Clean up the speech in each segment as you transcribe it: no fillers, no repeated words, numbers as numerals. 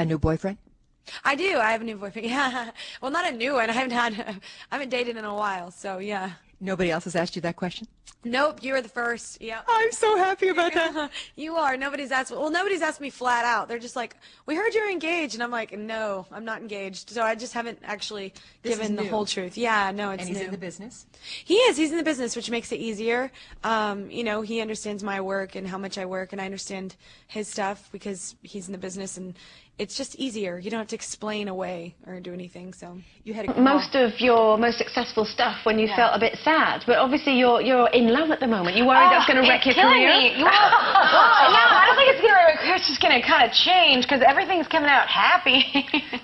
A new boyfriend? I do. I have a new boyfriend. Yeah. Well, not a new one. I haven't dated in a while, so yeah. Nobody else has asked you that question? Nope, you were the first. Yeah. I'm so happy about that. You are. Nobody's asked. Well, nobody's asked me flat out. They're just like, "We heard you're engaged," and I'm like, "No, I'm not engaged." So I just haven't actually given the whole truth. Yeah, no, it's new. And he's in the business? He is. He's in the business, which makes it easier. You know, he understands my work and how much I work, and I understand his stuff because he's in the business, and it's just easier. You don't have to explain away or do anything. So you had most of your most successful stuff when you felt a bit sad, but obviously you're in love at the moment. You worried that's going to wreck your career? No, I don't think it's going to wreck. It's just going to kind of change because everything's coming out happy.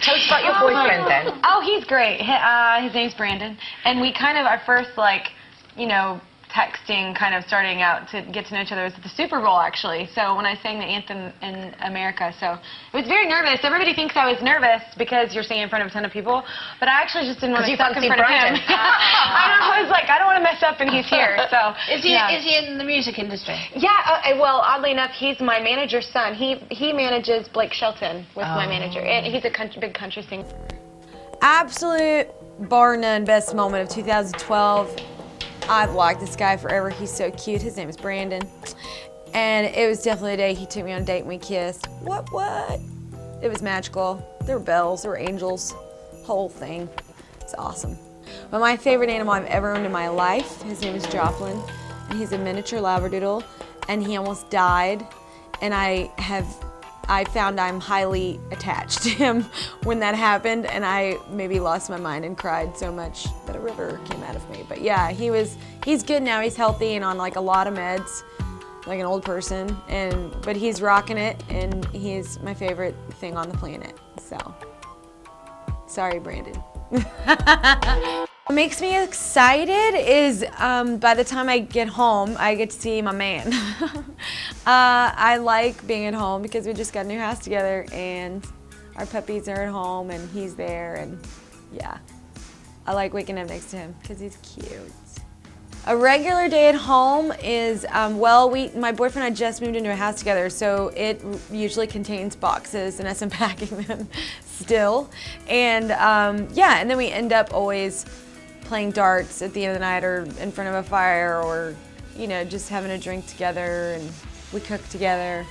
Tell us about your boyfriend then. Oh, he's great. His name's Brandon, and we kind of our first you know, texting kind of starting out to get to know each other was at the Super Bowl, actually. So when I sang the anthem in America, so it was very nervous. Everybody thinks I was nervous because you're singing in front of a ton of people, but I actually just didn't want to suck in front of him. I was like, I don't want to mess up, and he's here. So is he in the music industry? Yeah. Well, oddly enough, he's my manager's son. He manages Blake Shelton with my manager, and he's a big country singer. absolute bar none best moment of 2012. I've liked this guy forever. He's so cute. His name is Brandon. And it was definitely a day he took me on a date and we kissed. What? It was magical. There were bells, there were angels, whole thing. It's awesome. But my favorite animal I've ever owned in my life, his name is Joplin, and he's a miniature Labradoodle, and he almost died. And I found I'm highly attached to him when that happened, and I maybe lost my mind and cried so much that a river came out of me. But yeah, he's good now. He's healthy and on like a lot of meds, like an old person, but he's rocking it, and he's my favorite thing on the planet. So, sorry, Brandon. What makes me excited is by the time I get home, I get to see my man. I like being at home because we just got a new house together and our puppies are at home and he's there, and yeah. I like waking up next to him because he's cute. A regular day at home is, well, my boyfriend and I just moved into a house together, so it usually contains boxes and us unpacking them still. And yeah, and then we end up always playing darts at the end of the night or in front of a fire, or, you know, just having a drink together, and we cook together.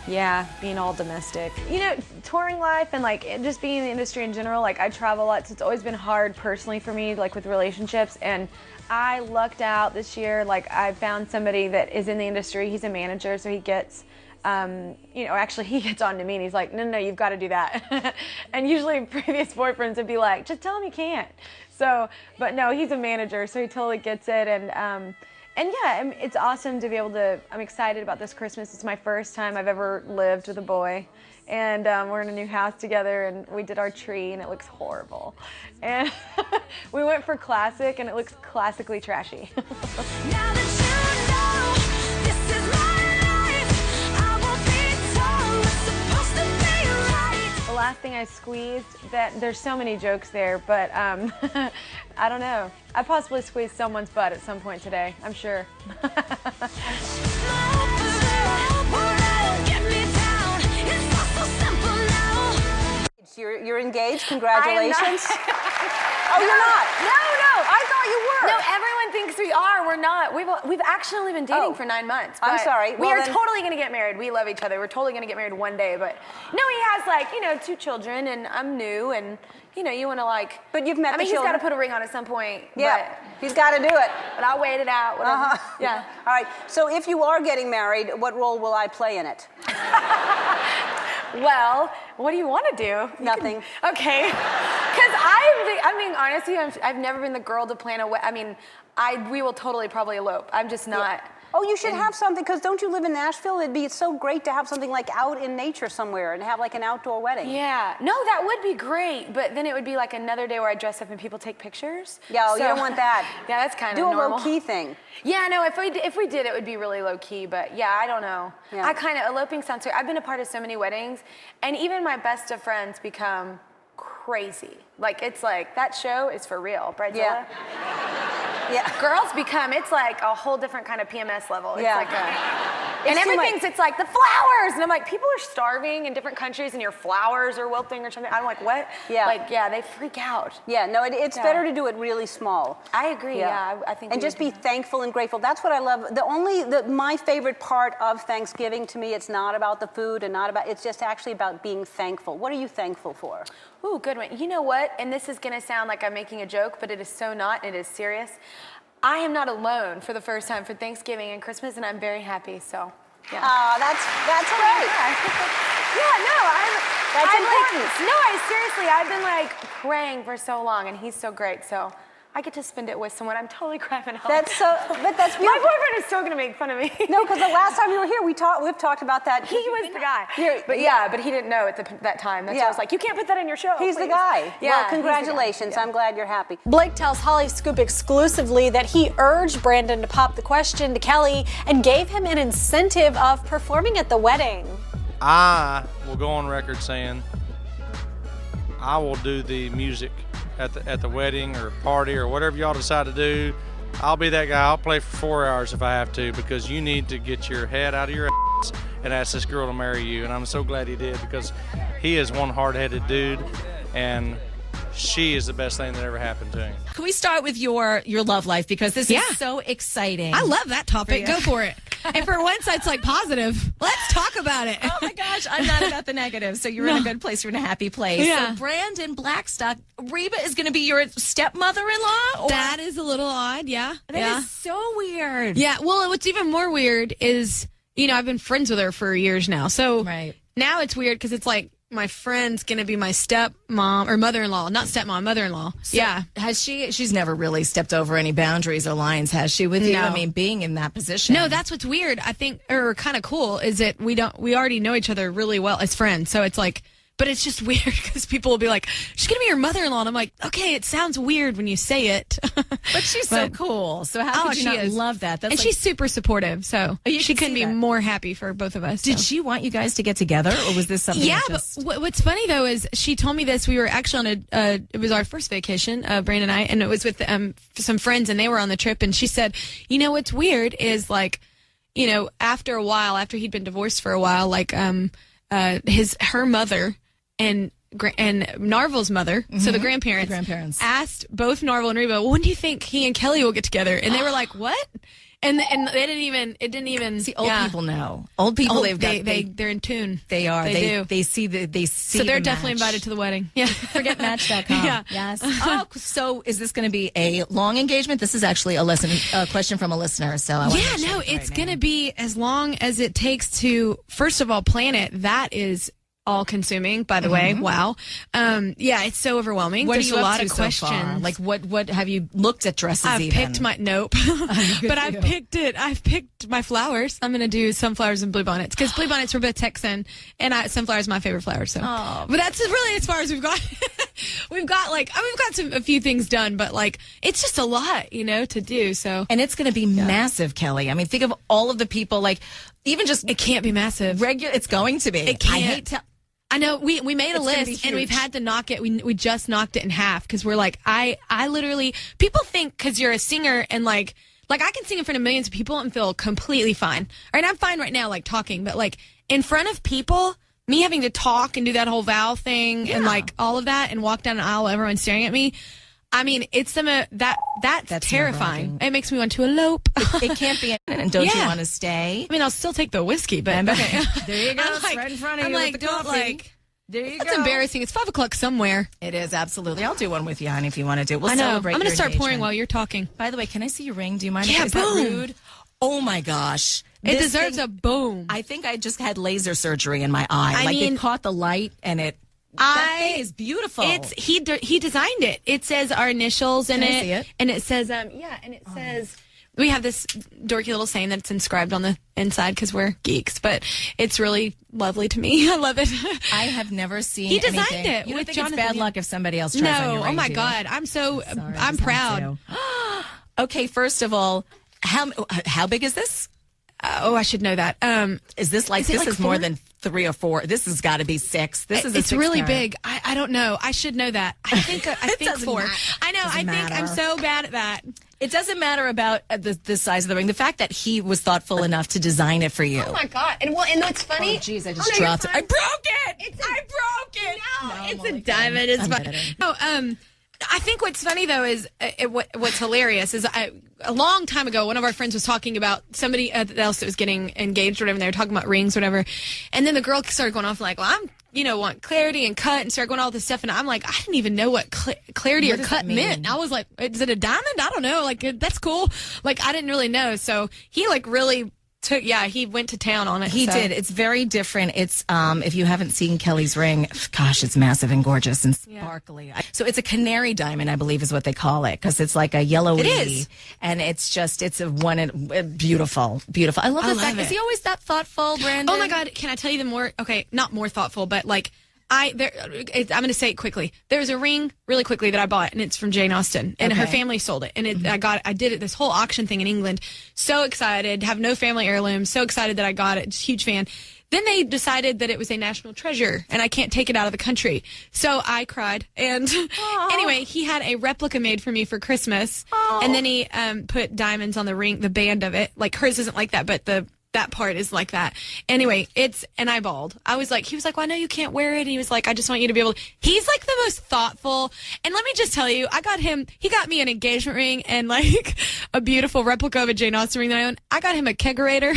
Yeah, being all domestic. You know, touring life and like just being in the industry in general, like I travel a lot, so it's always been hard personally for me, like with relationships, and I lucked out this year. Like I found somebody that is in the industry. He's a manager, so he gets, you know, actually he gets on to me and he's like, no, you've got to do that. And usually previous boyfriends would be like, just tell him you can't. So, but no, he's a manager, so he totally gets it. And yeah, it's awesome to be able to, I'm excited about this Christmas. It's my first time I've ever lived with a boy. And we're in a new house together, and we did our tree, and it looks horrible. And we went for classic, and it looks classically trashy. The last thing I squeezed, there's so many jokes there, but I don't know. I possibly squeezed someone's butt at some point today, I'm sure. You're engaged? Congratulations. Oh, you're not? No, I thought you were. No, everyone thinks we are. We're not. We've actually only been dating for 9 months. I'm sorry. We are totally going to get married. We love each other. We're totally going to get married one day. But no, he has, like, you know, 2 children, and I'm new, and you know, you want to like. But you've met. I mean, he's got to put a ring on at some point. Yeah, he's got to do it. But I'll wait it out. Whatever. Yeah. All right. So if you are getting married, what role will I play in it? Well, what do you want to do? Nothing. Okay. Because I mean, honestly, I've never been the girl to plan a wedding. I mean, we will totally probably elope. I'm just not. Yeah. Oh, you should have something, because don't you live in Nashville? It'd be so great to have something like out in nature somewhere and have like an outdoor wedding. Yeah. No, that would be great, but then it would be like another day where I dress up and people take pictures. Yeah, you don't want that. Yeah, that's kind of Do normal. a low-key thing. Yeah, no, if we did, it would be really low-key, but yeah, I don't know. Yeah. I kind of, eloping sounds so, I've been a part of so many weddings, and even my best of friends become crazy. Like, it's like, that show is for real, Bridezilla. Yeah. Yeah. Girls become, it's like a whole different kind of PMS level. It's like a... And too much. everything's, it's like the flowers. And I'm like, people are starving in different countries and your flowers are wilting or something. I'm like, what? Yeah. Like, yeah, they freak out. Yeah, no, it's Yeah. better to do it really small. I agree, yeah. I think and we just would be do that. thankful and grateful. That's what I love. My favorite part of Thanksgiving to me, it's not about the food and it's just actually about being thankful. What are you thankful for? Ooh, good one. You know what? And this is going to sound like I'm making a joke, but it is so not. It is serious. I am not alone for the first time for Thanksgiving and Christmas, and I'm very happy, so, yeah. That's great. Yeah, no, That's I'm important. like, no, seriously, I've been like praying for so long, and he's so great, so I get to spend it with someone I'm totally crapping out. But that's beautiful. My boyfriend is still gonna make fun of me. No, because the last time you were here, we've talked about that. He was the guy. But he didn't know at that time. That's why I was like, you can't put that in your show. He's the please." guy. Yeah, Well, he's the guy. congratulations. Yeah. I'm glad you're happy. Blake tells Hollywood Scoop exclusively that he urged Brandon to pop the question to Kelly and gave him an incentive of performing at the wedding. I will go on record saying I will do the music at the wedding or party or whatever y'all decide to do. I'll be that guy. I'll play for 4 hours if I have to, because you need to get your head out of your ass and ask this girl to marry you. And I'm so glad he did, because he is one hard-headed dude, and she is the best thing that ever happened to him. Can we start with your love life, because this is so exciting. I love that topic. Go for it. And for once, it's like positive. Let's talk about it. Oh my gosh, I'm not about the negative. So you're in a good place. You're in a happy place. Yeah. So Brandon Blackstock, Reba is going to be your stepmother-in-law? That is a little odd, yeah. That is so weird. Yeah, well, what's even more weird is, I've been friends with her for years now. So now it's weird because it's like, my friend's going to be my stepmom or mother-in-law, not stepmom, mother-in-law. So has she's never really stepped over any boundaries or lines, has she, with you? No. I mean, being in that position. No, that's what's weird, I think, or kind of cool, is that we already know each other really well as friends. So it's like, but it's just weird because people will be like, she's going to be your mother-in-law. And I'm like, okay, it sounds weird when you say it. But she's so cool. So how could you not love that? That's she's super supportive. So she couldn't be more happy for both of us. Did she want you guys to get together, or was this something? Yeah, but what's funny though is she told me this. We were actually on it was our first vacation, Brandon and I, and it was with some friends, and they were on the trip. And she said, what's weird is like, after a while, after he'd been divorced for a while, like her mother and Narvel's mother, so the grandparents asked both Narvel and Reba, well, when do you think he and Kelly will get together? And they were like, what? And it didn't even see. Old people know. Old people, they're in tune. They are. They see. So they're definitely invited to the wedding. Yeah. Forget Match.com. Yeah. Yes. Oh, so is this going to be a long engagement? This is actually a question from a listener. So it's going to be as long as it takes to, first of all, plan it. That is all consuming, by the way. Wow. It's so overwhelming. There's a lot of so questions. Far? Like what have you looked at dresses? I've picked my but I've picked my flowers. I'm going to do sunflowers and bluebonnets, because bluebonnets were both Texan, and sunflowers my favorite flower. So, but that's really as far as we've got. we've got a few things done, but like it's just a lot, to do. So, and it's going to be massive, Kelly. I mean, think of all of the people. Like, even just it can't be massive. It's going to be. It can't. I know we made a list and we've had to knock it. We just knocked it in half because we're like, I literally, people think because you're a singer and like I can sing in front of millions of people and feel completely fine. All right, I'm fine right now, like talking, but like in front of people, me having to talk and do that whole vow thing and like all of that and walk down an aisle, everyone staring at me. I mean, it's that's terrifying. It makes me want to elope. It can't be. And don't you want to stay? I mean, I'll still take the whiskey, but okay. There you go. It's right in front of you. Like, with the don't coffee. There you go. That's embarrassing. It's 5:00 somewhere. It is, absolutely. I'll do one with you, honey, if you want to do it. We'll I know. celebrate. I'm going to your start pouring engagement. while you're talking. By the way, can I see your ring? Do you mind? Yeah, Is boom. that rude? Oh my gosh. It deserves a boom. I think I just had laser surgery in my eye. I mean, it caught the light and it. That thing is beautiful. He designed it. It says our initials in Can I see it? And it says and it says we have this dorky little saying that's inscribed on the inside because we're geeks, but it's really lovely to me. I love it. I have never seen. He designed anything. it You don't with think Jonathan. it's bad luck if somebody else tries on your No, ring, oh my do you? God, I'm proud. Okay, first of all, how big is this? I should know that. Is this like Is it this like is more 4? than 3 or 4. This has got to be 6. This is a It's 6 really carat. big. I don't know. I should know that. I think 4. I know. I think matter. I'm so bad at that. It doesn't matter about the size of the ring. The fact that he was thoughtful enough to design it for you. Oh my God! And what's funny? Oh, jeez, I just dropped it. I broke it. I broke it. No, it's a diamond. It's fine. No, I think what's funny though is what's hilarious is a long time ago, one of our friends was talking about somebody else that was getting engaged or whatever. And they were talking about rings or whatever, and then the girl started going off like, "Well, I'm." Want clarity and cut and start going all this stuff. And I'm like, I didn't even know what clarity or cut meant. I was like, is it a diamond? I don't know. Like, that's cool. Like, I didn't really know. So he really he went to town on it. He did. It's very different. It's, if you haven't seen Kelly's ring, gosh, it's massive and gorgeous and sparkly. Yeah. So it's a canary diamond, I believe is what they call it. Cause it's like a yellowy. It is. And it's beautiful, beautiful. I love the fact. Is he always that thoughtful, Brandon? Oh my God. Can I tell you the more, okay, not more thoughtful, but like, I'm going to say it quickly. There's a ring really quickly that I bought, and it's from Jane Austen, and her family sold it. And I did it, this whole auction thing in England. So excited, have no family heirloom. So excited that I got it. Just huge fan. Then they decided that it was a national treasure, and I can't take it out of the country. So I cried. And anyway, he had a replica made for me for Christmas. And then he put diamonds on the ring, the band of it. Like hers isn't like that, but that part is like that. Anyway, and I bawled. He was like, well, I know you can't wear it. And he was like, I just want you to be able to. He's like the most thoughtful. And let me just tell you, he got me an engagement ring and like a beautiful replica of a Jane Austen ring that I own. I got him a kegerator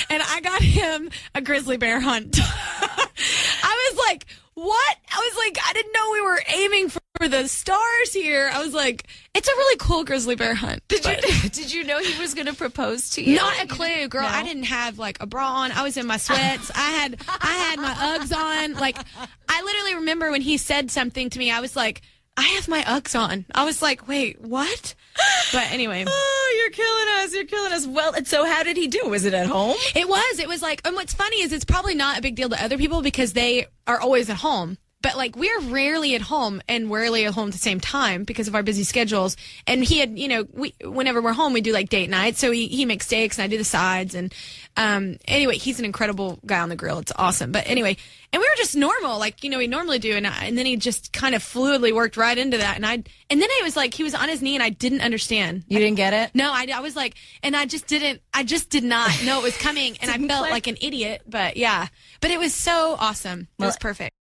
and I got him a grizzly bear hunt. I was like, what? I was like, I didn't know we were aiming for the stars here. I was like, it's a really cool grizzly bear hunt. Did you know he was going to propose to you? Not a clue, girl. No? I didn't have like a bra on. I was in my sweats. I had my Uggs on. Like, I literally remember when he said something to me, I was like, I have my Uggs on. I was like, wait, what? But anyway. Oh, you're killing us. You're killing us. Well, and so how did he do? Was it at home? It was like, and what's funny is it's probably not a big deal to other people because they are always at home. But like we're rarely at home and rarely at home at the same time because of our busy schedules. And he had, whenever we're home, we do like date night. So he makes steaks and I do the sides. And anyway, he's an incredible guy on the grill. It's awesome. But anyway, and we were just normal, like we normally do. And then he just kind of fluidly worked right into that. And then it was like he was on his knee and I didn't understand. You didn't get it? No, I was like, and I just did not know it was coming. And I felt like an idiot. But yeah, but it was so awesome. It was perfect.